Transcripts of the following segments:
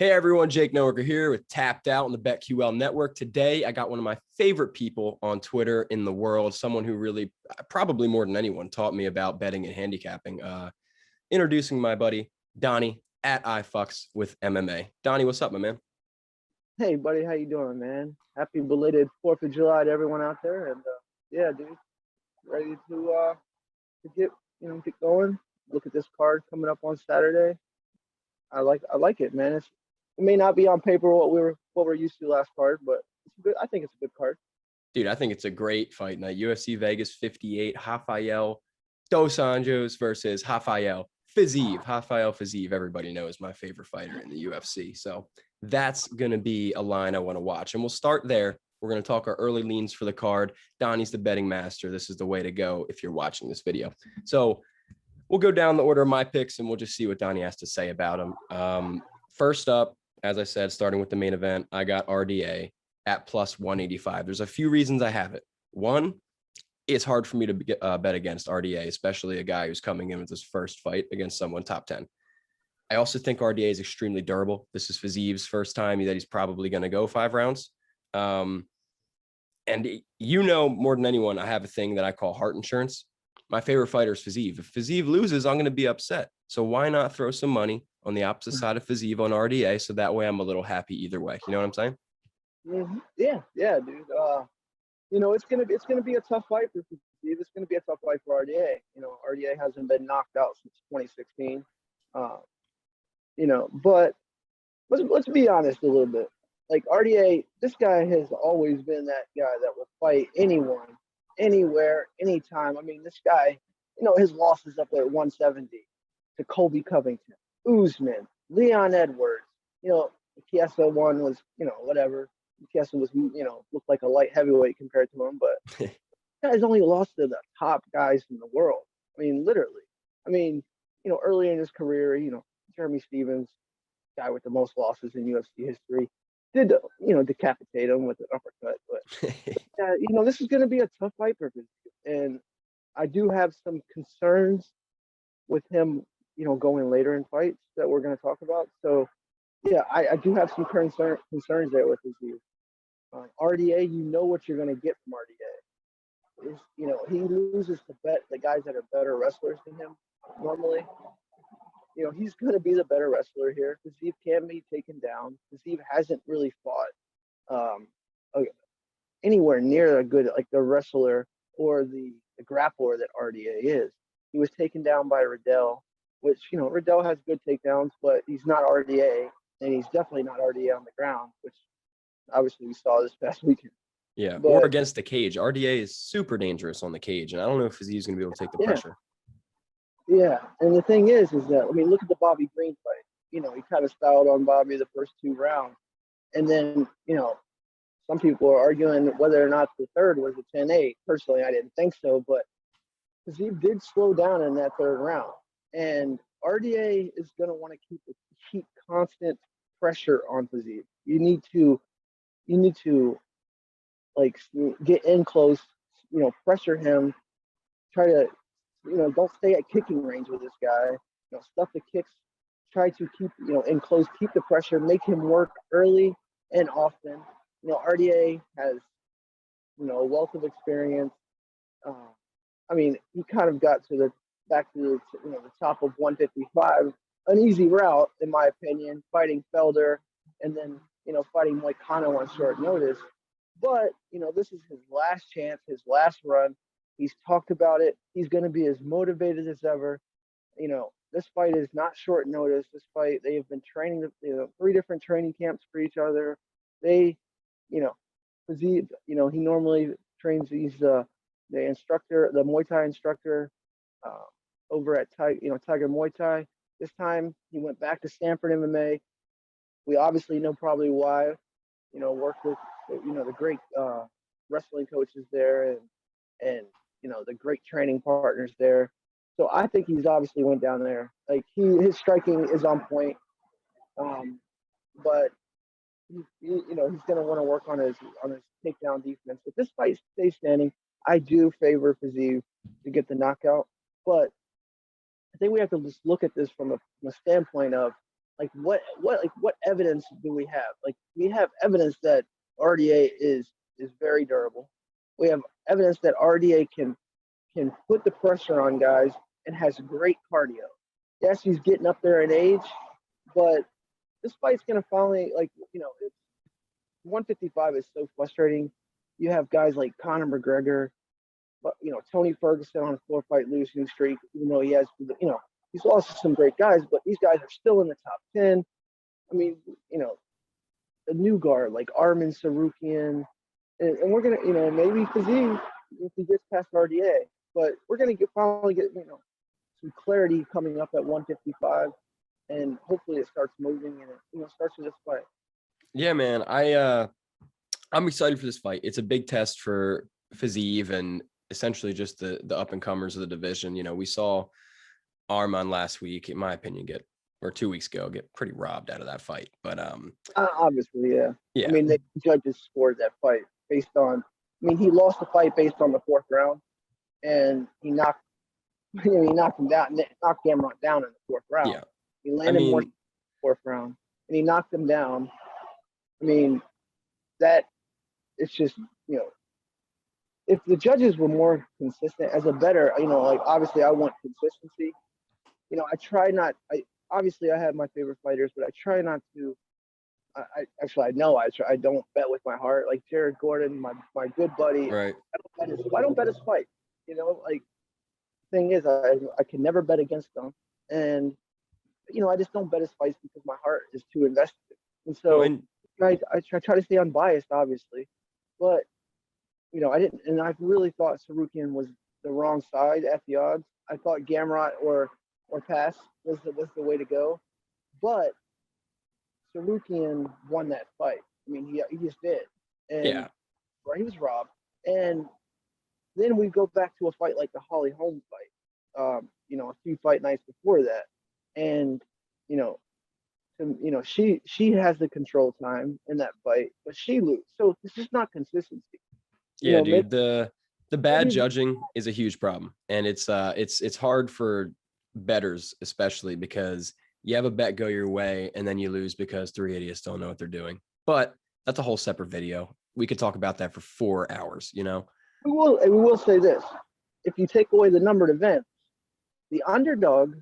Hey everyone, Jake Noecker here with Tapped Out on the BetQL network. Today, I got one of my favorite people on Twitter in the world, someone who really, probably more than anyone, taught me about betting and handicapping. Introducing my buddy, Donnie, at iFucks with MMA. Donnie, what's up, my man? Hey, buddy, how you doing, man? Happy belated 4th of July to everyone out there. And yeah, dude, ready to get going. Look at this card coming up on Saturday. I like it, man. It may not be on paper what we're used to last card, but it's good. I think it's a good card. Dude, I think it's a great fight night. UFC Vegas 58, Rafael Dos Anjos versus Rafael Fiziev. Rafael Fiziev, everybody knows, my favorite fighter in the UFC. So that's going to be a line I want to watch. And we'll start there. We're going to talk our early leans for the card. Donnie's the betting master. This is the way to go if you're watching this video. So we'll go down the order of my picks, and we'll just see what Donnie has to say about them. First up, as I said, starting with the main event, I got RDA at plus 185. There's a few reasons I have it. One, it's hard for me to bet against RDA, especially a guy who's coming in with his first fight against someone top 10. I also think RDA is extremely durable. This is Fiziev's first time that he's probably going to go 5 rounds. And you know more than anyone, I have a thing that I call heart insurance. My favorite fighter is Fiziev. If Fiziev loses, I'm going to be upset. So why not throw some money on the opposite side of Fiziev on RDA, so that way I'm a little happy either way. You know what I'm saying? Mm-hmm. Yeah, dude. It's gonna be a tough fight for Fiziev. It's gonna be a tough fight for RDA. RDA hasn't been knocked out since 2016. But let's be honest a little bit. Like RDA, this guy has always been that guy that will fight anyone, anywhere, anytime. I mean, this guy, his losses up at 170 to Colby Covington, Usman, Leon Edwards. Chiesa one was, whatever. Chiesa was, looked like a light heavyweight compared to him, but guy's only lost to the top guys in the world. I mean, literally. I mean, early in his career, Jeremy Stevens, guy with the most losses in UFC history, did, decapitate him with an uppercut. But, this is going to be a tough fight for him. And I do have some concerns with him, going later in fights that we're going to talk about. So, yeah, I do have some concerns there with his view. RDA, you know what you're going to get from RDA. He loses to the guys that are better wrestlers than him normally. He's going to be the better wrestler here. Fiziev can be taken down. Fiziev hasn't really fought anywhere near a good, like the wrestler or the grappler that RDA is. He was taken down by Riddell, which, Riddell has good takedowns, but he's not RDA, and he's definitely not RDA on the ground, which obviously we saw this past weekend. Yeah, or against the cage. RDA is super dangerous on the cage, and I don't know if Fiziev's going to be able to take the pressure. Yeah, and the thing is that, look at the Bobby Green fight. He kind of styled on Bobby the first 2 rounds. And then, some people are arguing whether or not the third was a 10-8. Personally, I didn't think so, but Fiziev did slow down in that 3rd round. And RDA is going to want to keep constant pressure on Fiziev. You need to like get in close, pressure him, try to, don't stay at kicking range with this guy, stuff the kicks, try to keep, in close, keep the pressure, make him work early and often. RDA has, a wealth of experience. He kind of got back to the top of 155, an easy route, in my opinion, fighting Felder and then, fighting Moicano on short notice. But, this is his last chance, his last run. He's talked about it. He's going to be as motivated as ever. This fight is not short notice. This fight, they have been training, 3 different training camps for each other. They, Fiziev, he normally trains the instructor, the Muay Thai instructor over at Tiger Muay Thai. This time he went back to Stanford MMA. We obviously know probably why, worked with, the great wrestling coaches there and the great training partners there. So I think he's obviously went down there. Like his striking is on point, but he's going to want to work on his takedown defense. If this fight stays standing, I do favor Fiziev to get the knockout. But I think we have to just look at this from a standpoint of what evidence do we have? Like, we have evidence that RDA is very durable. We have evidence that RDA can put the pressure on guys and has great cardio. Yes, he's getting up there in age, but this fight's gonna finally, like, 155 is so frustrating. You have guys like Conor McGregor, but Tony Ferguson on a 4-fight losing streak, even though he has, he's lost to some great guys, but these guys are still in the top 10. I mean, a new guard like Armin Sarukian, and we're gonna, maybe Fiziev if he gets past RDA, but we're gonna finally get, some clarity coming up at 155, and hopefully it starts moving and it starts with this fight. Yeah, man. I'm excited for this fight. It's a big test for Fiziev and essentially just the up and comers of the division. We saw Arman last week, in my opinion, or 2 weeks ago, get pretty robbed out of that fight. But obviously, yeah. Yeah. I mean, the judges scored that fight based on. I mean, he lost the fight based on the 4th round, and he knocked him down, knocked Gamrot down in the 4th round. Yeah. He landed more in the 4th round, and he knocked him down. I mean, that it's just, if the judges were more consistent as a better, like, obviously I want consistency. I try not. Obviously I have my favorite fighters, but I try not to. I know I don't bet with my heart. Like Jared Gordon, my good buddy. Right. I don't bet his fight. Like, thing is, I can never bet against them, and I just don't bet his fights because my heart is too invested. And so I try to stay unbiased, obviously, but I didn't, and I really thought Sarukian was the wrong side at the odds. I thought Gamrot or pass was the way to go, but Sarukian won that fight. I mean, he just did, and Yeah, he was robbed. And then we go back to a fight like the Holly Holm fight, a few fight nights before that, and she has the control time in that fight, but she loses. So it's just not consistency. Yeah, dude. The bad judging is a huge problem, and it's hard for bettors, especially because you have a bet go your way and then you lose because 3 idiots don't know what they're doing. But that's a whole separate video. We could talk about that for 4 hours. We will say this: if you take away the numbered events, the underdog,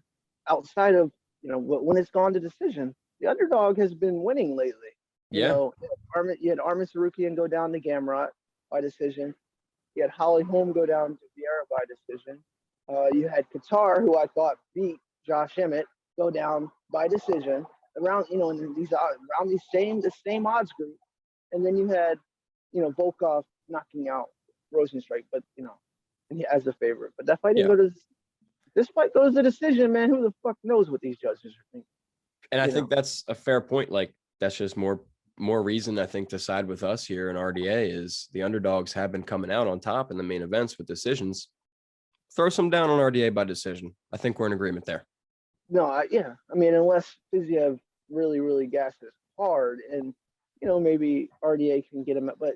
outside of when it's gone to decision, the underdog has been winning lately. You had Armin Sarukian go down to Gamrot by decision. You had Holly Holm go down to Vieira by decision. You had Qatar, who I thought beat Josh Emmett, go down by decision around in these around the same odds group. And then you had Volkov knocking out Rosenstrike, but as a favorite. But that fight didn't go to. This fight goes to decision, man. Who the fuck knows what these judges are thinking? And I think that's a fair point. Like, that's just more reason, I think, to side with us here in RDA is the underdogs have been coming out on top in the main events with decisions. Throw some down on RDA by decision. I think we're in agreement there. No, yeah. I mean, unless Fiziev really, really gasses hard, and maybe RDA can get him. But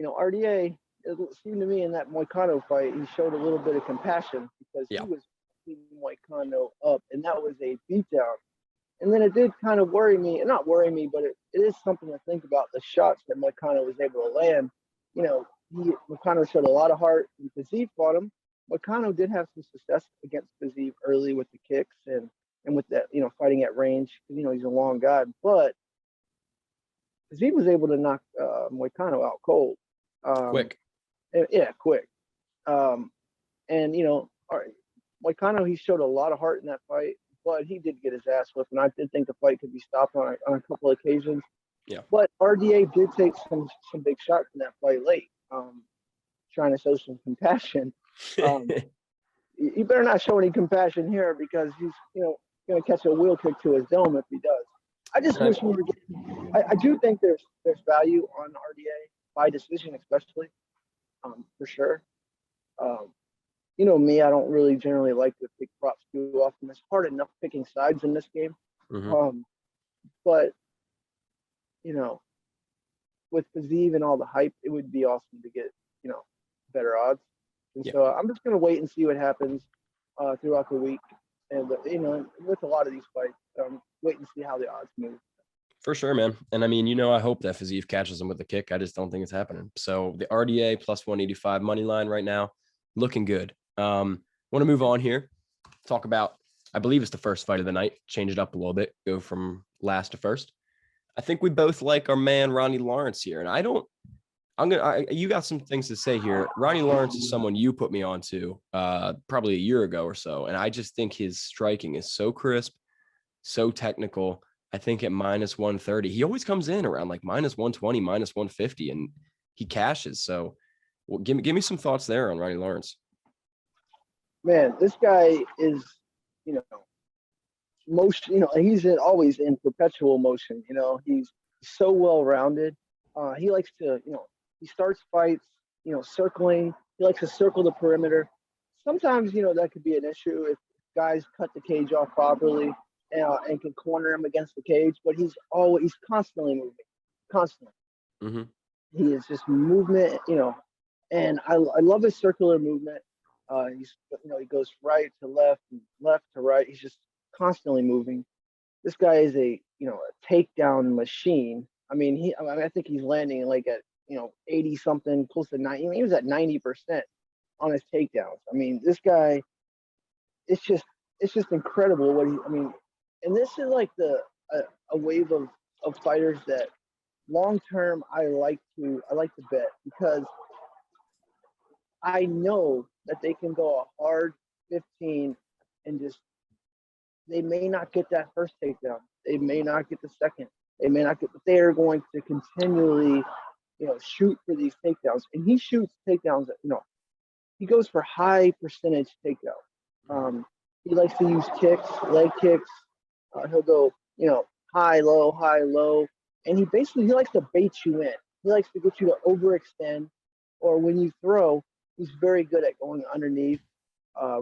RDA, it seemed to me in that Moicano fight, he showed a little bit of compassion because he was beating Moicano up, and that was a beatdown. And then it did kind of worry me, and not worry me, but it is something to think about, the shots that Moicano was able to land. Moicano showed a lot of heart, and Fiziev fought him. Moicano did have some success against Fiziev early with the kicks and with that, fighting at range, because, he's a long guy. But Fiziev was able to knock Moicano out cold. Quick. Yeah, quick. And, Moicano, he showed a lot of heart in that fight, but he did get his ass whipped, and I did think the fight could be stopped on a couple of occasions. Yeah. But RDA did take some big shots in that fight late, trying to show some compassion. You better not show any compassion here, because he's, going to catch a wheel kick to his dome if he does. I just wish we were getting. I do think there's value on RDA by decision, especially, for sure. Me, I don't really generally like to pick props too often. It's hard enough picking sides in this game. Mm-hmm. But with Fiziev and all the hype, it would be awesome to get better odds. And so I'm just gonna wait and see what happens throughout the week. And with a lot of these fights, waiting to see how the odds move. For sure, man. And I mean, I hope that Fiziev catches him with a kick. I just don't think it's happening. So the RDA plus 185 money line right now, looking good. Want to move on here. Talk about, I believe it's the first fight of the night. Change it up a little bit. Go from last to first. I think we both like our man Ronnie Lawrence here. And you got some things to say here. Ronnie Lawrence is someone you put me onto probably a year ago or so. And I just think his striking is so crisp, so technical. I think at minus 130, he always comes in around like minus 120, minus 150, and he cashes. So give me some thoughts there on Ronnie Lawrence. Man, this guy is, motion, he's always in perpetual motion. He's so well-rounded. He likes to, he starts fights, circling. He likes to circle the perimeter. Sometimes, that could be an issue if guys cut the cage off properly and can corner him against the cage. But he's constantly moving, constantly. Mm-hmm. He is just movement, and I love his circular movement. He goes right to left and left to right. He's just constantly moving. This guy is a takedown machine. I think he's landing like at 80 something, close to 90. He was at 90% on his takedowns. This guy, it's just incredible what and this is like a wave of fighters that long term I like to bet, because I know that they can go a hard 15 and just, they may not get that first takedown. They may not get the second. They may not get, but they are going to continually, shoot for these takedowns. And he shoots takedowns that, he goes for high percentage takedown. He likes to use kicks, leg kicks. He'll go, high, low. And he likes to bait you in. He likes to get you to overextend, or when you throw, he's very good at going underneath,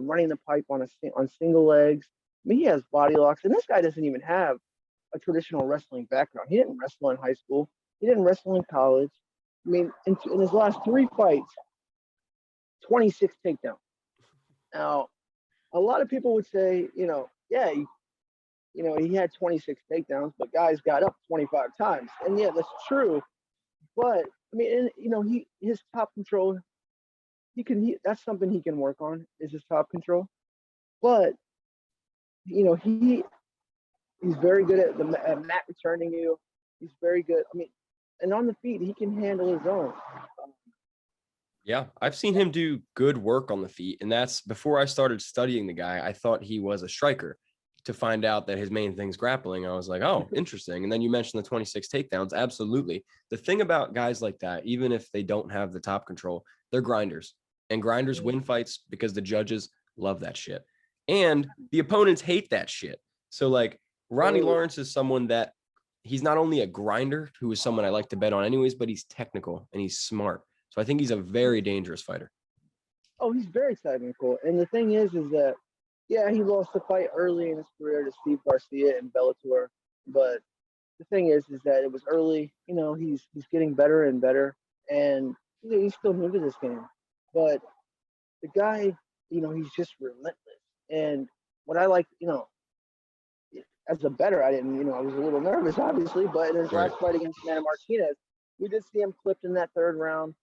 running the pipe on single legs. He has body locks, and this guy doesn't even have a traditional wrestling background. He didn't wrestle in high school. He didn't wrestle in college. In his last 3 fights, 26 takedowns. Now, a lot of people would say, yeah, he had 26 takedowns, but guys got up 25 times. And yeah, that's true. But his top control, that's something he can work on, is his top control. But he's very good at mat returning you. He's very good. And on the feet, he can handle his own. Yeah, I've seen him do good work on the feet. And that's before I started studying the guy. I thought he was a striker, to find out that his main thing's grappling. I was like, oh, interesting. And then you mentioned the 26 takedowns. Absolutely. The thing about guys like that, even if they don't have the top control, they're grinders. And grinders win fights because the judges love that shit. And the opponents hate that shit. So like Ronnie Lawrence is someone that he's not only a grinder, who is someone I like to bet on anyways, but he's technical and he's smart. So I think he's a very dangerous fighter. Oh, he's very technical. And the thing is that, yeah, he lost the fight early in his career to Steve Garcia in Bellator. But the thing is that it was early. He's getting better and better. And he's still new to this game. But the guy, he's just relentless. And what I like, as a bettor, I didn't, I was a little nervous, obviously. But in his last fight against Manny Martinez, we did see him clipped in that 3rd round.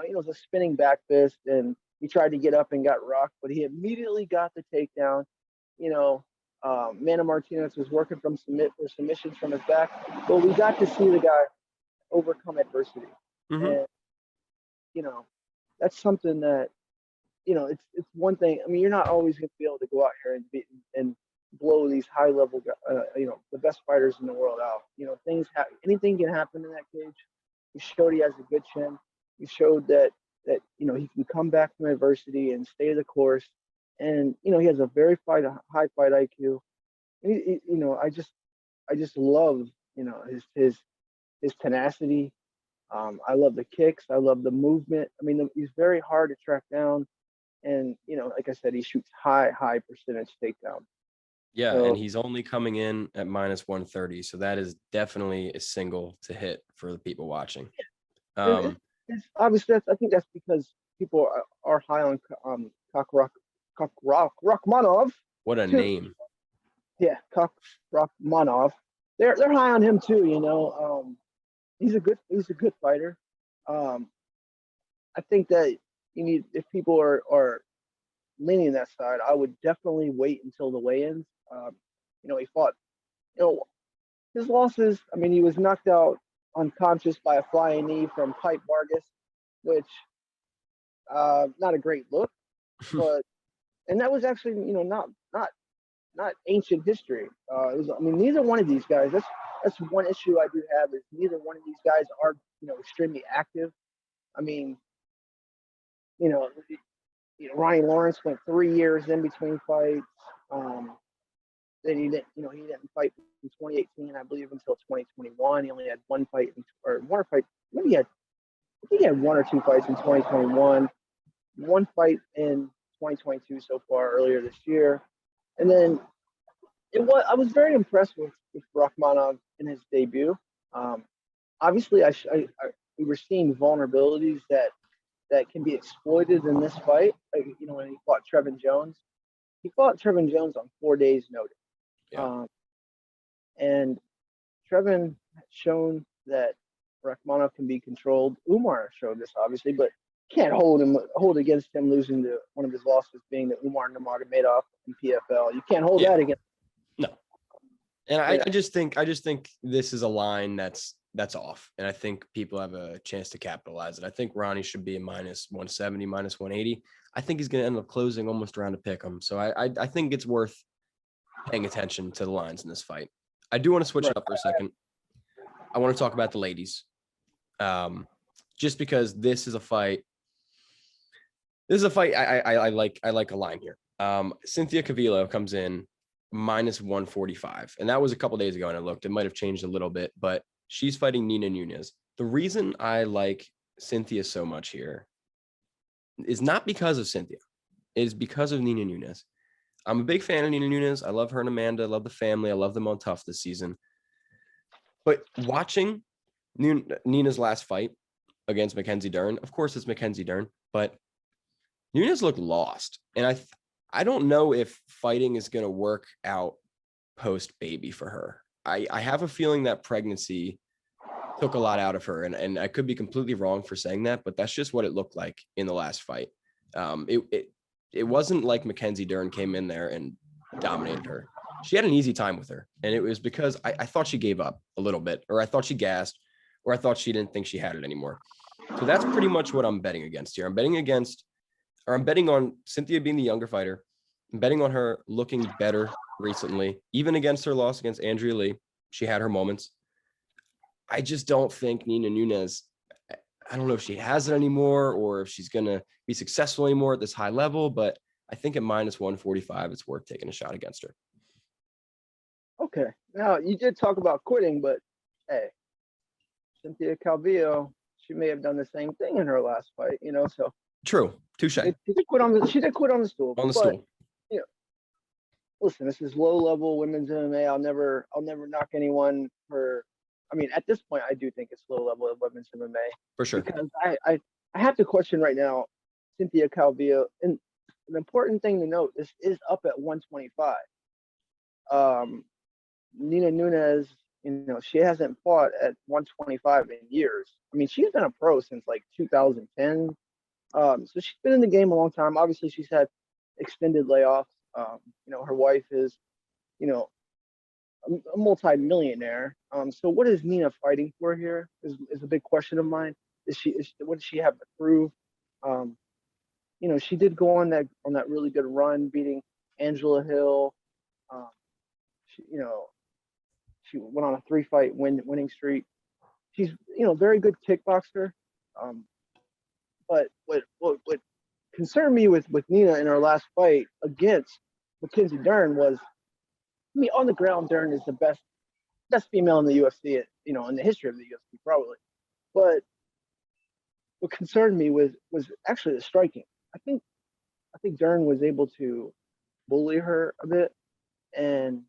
It was a spinning back fist, and he tried to get up and got rocked, but he immediately got the takedown. Manny Martinez was working for submissions from his back, but we got to see the guy overcome adversity. Mm-hmm. And, that's something that, it's one thing. You're not always going to be able to go out here and blow these high level, the best fighters in the world out. Anything can happen in that cage. He showed he has a good chin. He showed that he can come back from adversity and stay the course. And he has a very high fight IQ. I just love his tenacity. I love the kicks. I love the movement. He's very hard to track down, and like I said, he shoots high percentage takedown. Yeah, so, and he's only coming in at minus 130, so that is definitely a single to hit for the people watching. Obviously, I think that's because people are high on Rachmanov. What a Two, name. yeah, Rachmanov. They're high on him too. He's a good fighter. Um, I think that if people are leaning that side, I would definitely wait until the weigh-ins. He fought. His losses. I mean, he was knocked out unconscious by a flying knee from Pipe Vargas, which not a great look, but and that was actually not ancient history. Neither one of these guys. That's one issue I do have is neither one of these guys are extremely active. I mean, Ronnie Lawrence went 3 years in between fights. Then he didn't fight in 2018, I believe, until 2021. He only had one fight or one fight. Maybe I think he had one or two fights in 2021. One fight in 2022 so far earlier this year, and then I was very impressed with Rachmanov in his debut. Obviously, we were seeing vulnerabilities that can be exploited in this fight. When he fought Trevin Jones, on 4 days' notice. Yeah. And Trevin shown that Rachmanov can be controlled. Umar showed this, obviously, but can't hold against him losing to one of his losses being the Umar Nurmagomedov in PFL. You can't hold that against. No. And I just think this is a line that's off, and I think people have a chance to capitalize it. I think Ronnie should be a -170, -180. I think he's going to end up closing almost around to pick him. So I think it's worth paying attention to the lines in this fight. I do want to switch it up for a second. I want to talk about the ladies, just because this is a fight. I like a line here. Cynthia Calvillo comes in -145, and that was a couple days ago, and I looked. It might have changed a little bit, but she's fighting Nina Nunes. The reason I like Cynthia so much here is not because of Cynthia. It is because of Nina Nunes. I'm a big fan of Nina Nunes. I love her and Amanda. I love the family. I love them on Tough this season. But watching Nina's last fight against Mackenzie Dern, of course it's Mackenzie Dern, but Nunes looked lost. And I don't know if fighting is going to work out post-baby for her. I have a feeling that pregnancy took a lot out of her, and I could be completely wrong for saying that, but that's just what it looked like in the last fight. It wasn't like Mackenzie Dern came in there and dominated her. She had an easy time with her, and it was because I thought she gave up a little bit, or I thought she gassed, or I thought she didn't think she had it anymore. So that's pretty much what I'm betting against here. I'm betting on Cynthia being the younger fighter. I'm betting on her looking better recently, even against her loss against Andrea Lee. She had her moments. I just don't think Nina Nunes, I don't know if she has it anymore or if she's going to be successful anymore at this high level, but I think at -145, it's worth taking a shot against her. Okay. Now, you did talk about quitting, but hey, Cynthia Calvillo, she may have done the same thing in her last fight, so. True. Touche. She did quit on the stool. On the stool. Listen, this is low-level women's MMA. I'll never knock anyone for. I mean, at this point, I do think it's low-level of women's MMA. For sure. Because I have to question right now, Cynthia Calvillo, and an important thing to note, this is up at 125. Nina Nunes, she hasn't fought at 125 in years. I mean, she's been a pro since like 2010. So she's been in the game a long time. Obviously, she's had extended layoffs. Her wife is, a multi-millionaire. So what is Nina fighting for here is a big question of mine. What does she have to prove? She did go on that really good run, beating Angela Hill. She went on a 3-fight winning streak. She's very good kickboxer. But what concerned me with Nina in her last fight against Mackenzie Dern was, on the ground, Dern is the best female in the UFC, in the history of the UFC, probably. But what concerned me was actually the striking. I think Dern was able to bully her a bit, and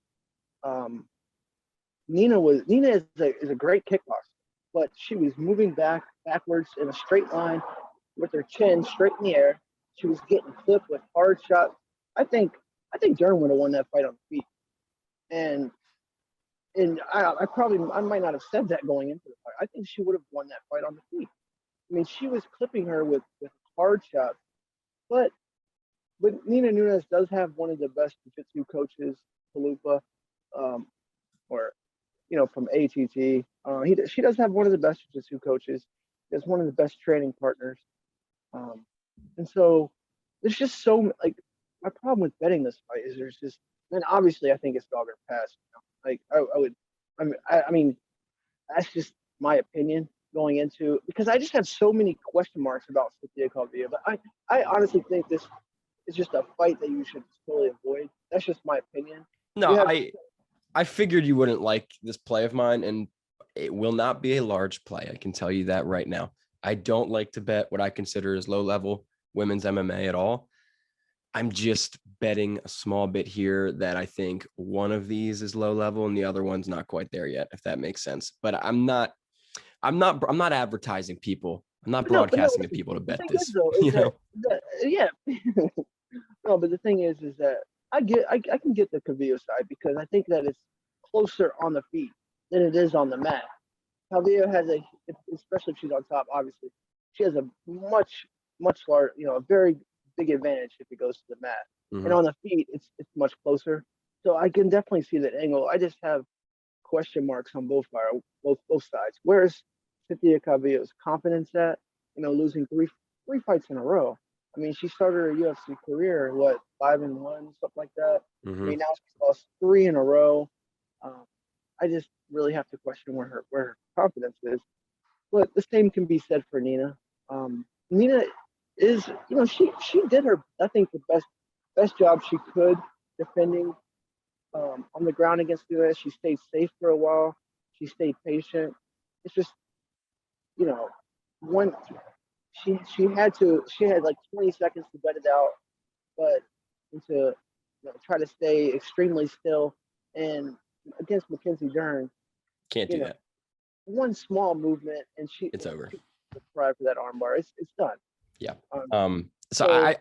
Nina is a great kickboxer, but she was moving backwards in a straight line with her chin straight in the air. She was getting clipped with hard shots. I think I think Dern would have won that fight on the feet. And I might not have said that going into the fight. I think she would have won that fight on the feet. I mean, she was clipping her with hard shots, but Nina Nunes does have one of the best jiu-jitsu coaches, Chalupa, or from ATT. She does have one of the best jiu-jitsu coaches. She has one of the best training partners. And so there's just my problem with betting this fight is and obviously I think it's dog or pass. I mean, that's just my opinion going into, because I just have so many question marks about Cynthia Calvillo. But I honestly think this is just a fight that you should totally avoid. That's just my opinion. No, I figured you wouldn't like this play of mine, and it will not be a large play. I can tell you that right now. I don't like to bet what I consider as low-level women's MMA at all. I'm just betting a small bit here that I think one of these is low level and the other one's not quite there yet, if that makes sense. But I'm not advertising people. I'm not broadcasting to people to bet this. Yeah. No, but the thing is that I can get the Calvillo side, because I think that it's closer on the feet than it is on the mat. Calvillo has especially if she's on top, obviously, she has a much larger, a very big advantage if it goes to the mat. Mm-hmm. And on the feet, it's much closer. So I can definitely see that angle. I just have question marks on both sides. Where's Cynthia Calvillo's confidence at, losing three fights in a row? I mean, she started her UFC career, 5-1, stuff like that. Mm-hmm. I mean, now she's lost 3 in a row. I just really have to question where her confidence is. But the same can be said for Nina. Nina is, she did her, I think, the best job she could defending on the ground against the US. She stayed safe for a while. She stayed patient. It's just, when she had like 20 seconds to bet it out, but to try to stay extremely still. And against Mackenzie Dern, can't do that. One small movement and it's over. Try for that armbar. It's done. Yeah. So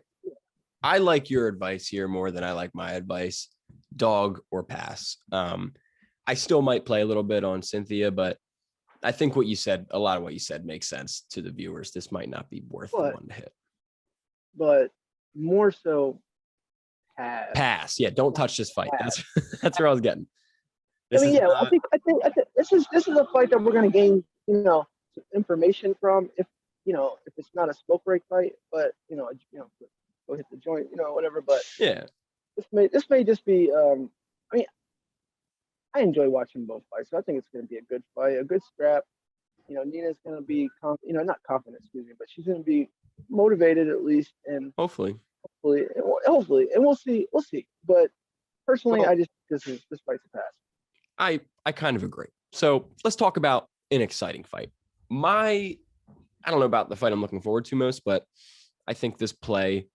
I like your advice here more than I like my advice. Dog or pass. I still might play a little bit on Cynthia, but I think a lot of what you said makes sense to the viewers. This might not be worth the one to hit. But more so pass. Pass. Yeah, don't touch this fight. Pass. That's where I was getting. I think this is a fight that we're gonna gain, information from if it's not a smoke break fight, but go hit the joint, whatever. But yeah, this may just be. I enjoy watching both fights, so I think it's going to be a good fight, a good scrap. Nina's going to be, not confident, but she's going to be motivated at least, and hopefully, and we'll see. But personally, I just this fight's a pass. I kind of agree. So let's talk about an exciting fight. I don't know about the fight I'm looking forward to most, but I think this play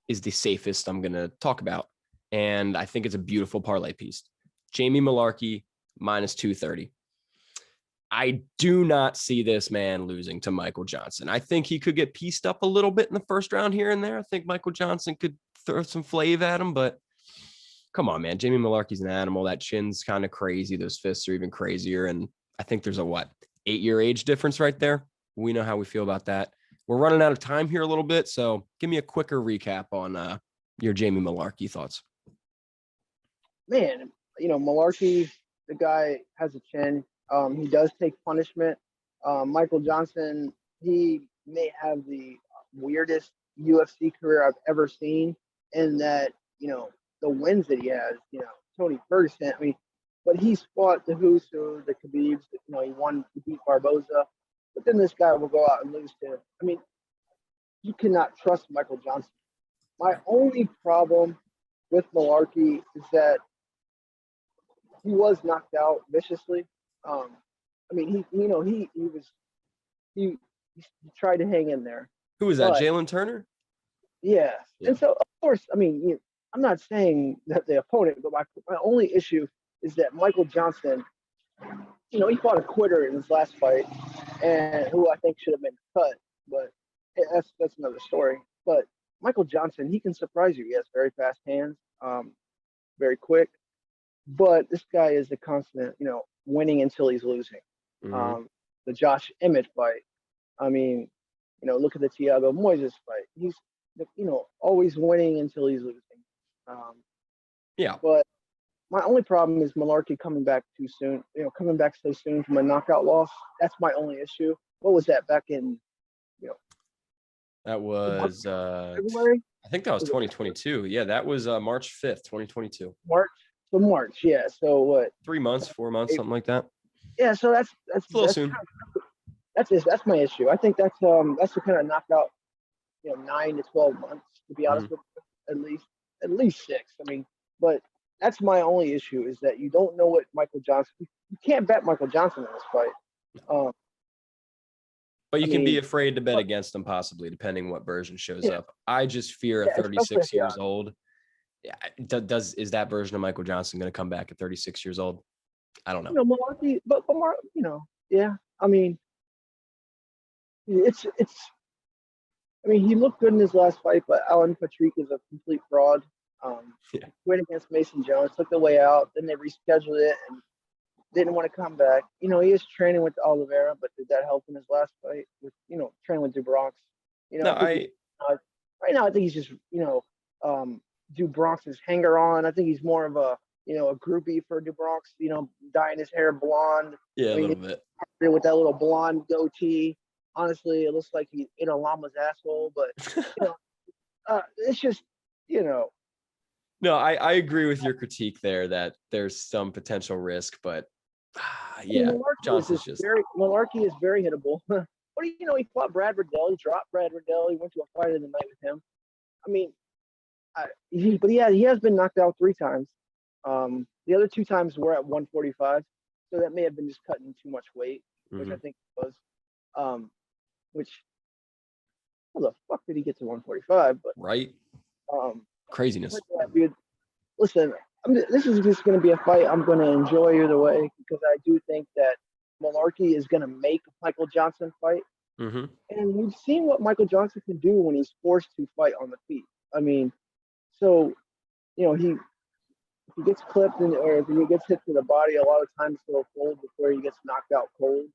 is the safest I'm going to talk about. And I think it's a beautiful parlay piece. Jamie Malarkey -230. I do not see this man losing to Michael Johnson. I think he could get pieced up a little bit in the first round here and there. I think Michael Johnson could throw some flav at him, but come on, man. Jamie Malarkey's an animal. That chin's kind of crazy. Those fists are even crazier. And I think there's a 8-year age difference right there. We know how we feel about that. We're running out of time here a little bit, so give me a quicker recap on your Jamie Malarkey thoughts. Man, Malarkey, the guy has a chin. He does take punishment. Michael Johnson, he may have the weirdest UFC career I've ever seen, in that, the wins that he has, Tony Ferguson, but he's fought the who's who, the Khabibs, he beat Barboza, but then this guy will go out and lose to, you cannot trust Michael Johnson. My only problem with Malarkey is that he was knocked out viciously. He tried to hang in there. Who was that? Jalen Turner? Yeah. And so, of course, I'm not saying that the opponent, but my only issue is that Michael Johnson, he fought a quitter in his last fight, and who I think should have been cut, but that's another story. But Michael Johnson, he can surprise you. He has very fast hands. very quick. But this guy is a constant, winning until he's losing. Mhm. The Josh Emmett fight. I mean, look at the Thiago Moises fight. He's, always winning until he's losing. Um, Yeah. but my only problem is Malarkey coming back too soon. Coming back so soon from a knockout loss. That's my only issue. What was that back in, That was February? I think that was 2022. Yeah, that was March 5th, 2022. March. So March, yeah. So what? 3 months, 4 months, something like that. Yeah. So that's It's a little soon. that's my issue. I think that's the kind of knockout, 9 to 12 months, to be honest with you, at least 6. I mean, but that's my only issue is that you don't know what Michael Johnson. You can't bet Michael Johnson in this fight. But you I can be mean, afraid to bet against them, possibly, depending what version shows Yeah. up. I just fear at Yeah, especially 36 if you're years old. Yeah, is that version of Michael Johnson going to come back at 36 years old? I don't know. Malarkey, but yeah. I mean, it's. I mean, he looked good in his last fight, but Alan Patrick is a complete fraud. Yeah. Went against Mason Jones, took the way out, then they rescheduled it and didn't want to come back. He is training with Oliveira, but did that help in his last fight? With training with Dubronx. No, right now I think he's just Dubronx's hanger on. I think he's more of a a groupie for Dubronx. Dyeing his hair blonde. yeah, I a mean, little bit. with that little blonde goatee. Honestly, it looks like he ate a llama's asshole, but it's just No, I agree with your critique there that there's some potential risk, but yeah, Johnson's just Malarkey is very hittable. What do you know? He fought Brad Riddell. He dropped Brad Riddell. He went to a fight of the night with him. I mean, he has been knocked out 3 times. The other 2 times were at 145, so that may have been just cutting too much weight, which I think it was. Which, how the fuck did he get to 145? But right. Craziness. yeah, dude, listen, this is just going to be a fight I'm going to enjoy either way because I do think that Malarkey is going to make Michael Johnson fight. Mm-hmm. And we've seen what Michael Johnson can do when he's forced to fight on the feet. I mean, so, if he gets clipped or if he gets hit to the body, a lot of times he'll fold before he gets knocked out cold.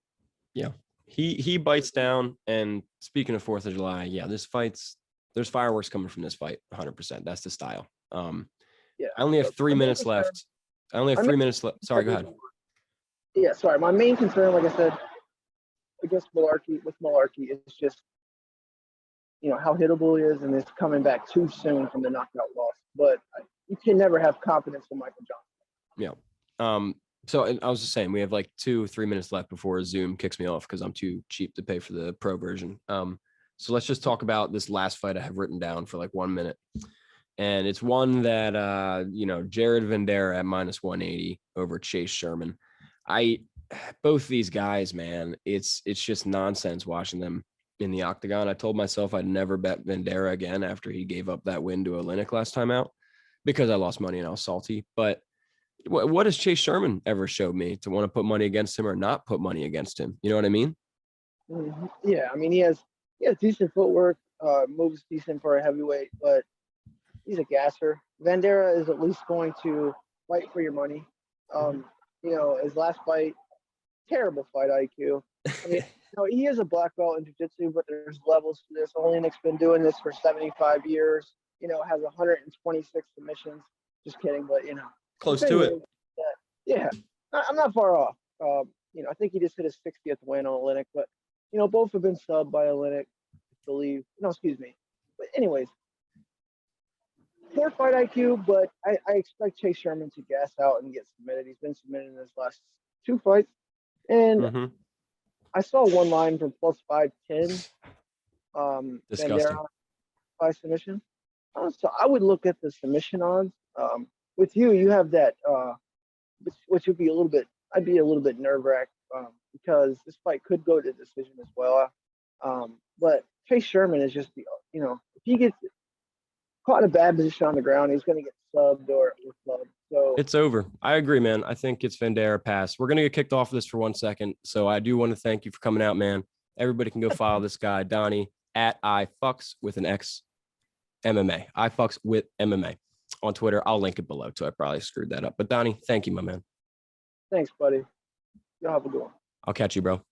Yeah. He bites down. And speaking of 4th of July, yeah, there's fireworks coming from this fight. 100%. That's the style. Yeah. I only have 3 minutes left. Sorry, go ahead. Yeah, sorry. My main concern, like I said, against Malarkey is just, how hittable he is and is coming back too soon from the knockout loss. But you can never have confidence in Michael Johnson. Yeah. So I was just saying, we have like 2-3 minutes left before Zoom kicks me off because I'm too cheap to pay for the pro version. So let's just talk about this last fight I have written down for like 1 minute. And it's one that, Jared Vanderaa at -180 over Chase Sherman. Both these guys, man, it's just nonsense watching them in the octagon. I told myself I'd never bet Vanderaa again after he gave up that win to Oleinik last time out because I lost money and I was salty. But what has Chase Sherman ever showed me to want to put money against him or not put money against him? You know what I mean? Mm-hmm. Yeah, I mean, he has decent footwork, moves decent for a heavyweight, but he's a gasser. Vanderaa is at least going to fight for your money. His last fight, terrible fight IQ. I mean, he is a black belt in jiu-jitsu, but there's levels to this. Oleinik's been doing this for 75 years. Has 126 submissions. Just kidding, but close to it. Yeah, I'm not far off. I think he just hit his 60th win on Oleinik, but both have been subbed by Oleinik, I believe. No, excuse me. But anyways, poor fight IQ, but I expect Chase Sherman to gas out and get submitted. He's been submitted in his last 2 fights, and I saw one line from +510. Disgusting. Vanderaa by submission. So I would look at the submission odds. With you have that, which would be a little bit. I'd be a little bit nerve-wracked because this fight could go to decision as well. But Chase Sherman is just if he gets caught in a bad position on the ground, he's going to get subbed or clubbed. So it's over. I agree, man. I think it's Vanderaa pass. We're going to get kicked off of this for 1 second. So I do want to thank you for coming out, man. Everybody can go follow this guy, Donnie, at ifucks with an X MMA. ifucks with MMA. on Twitter. I'll link it below too. I probably screwed that up. But Donnie, thank you, my man. Thanks, buddy. Y'all have a good one. I'll catch you, bro.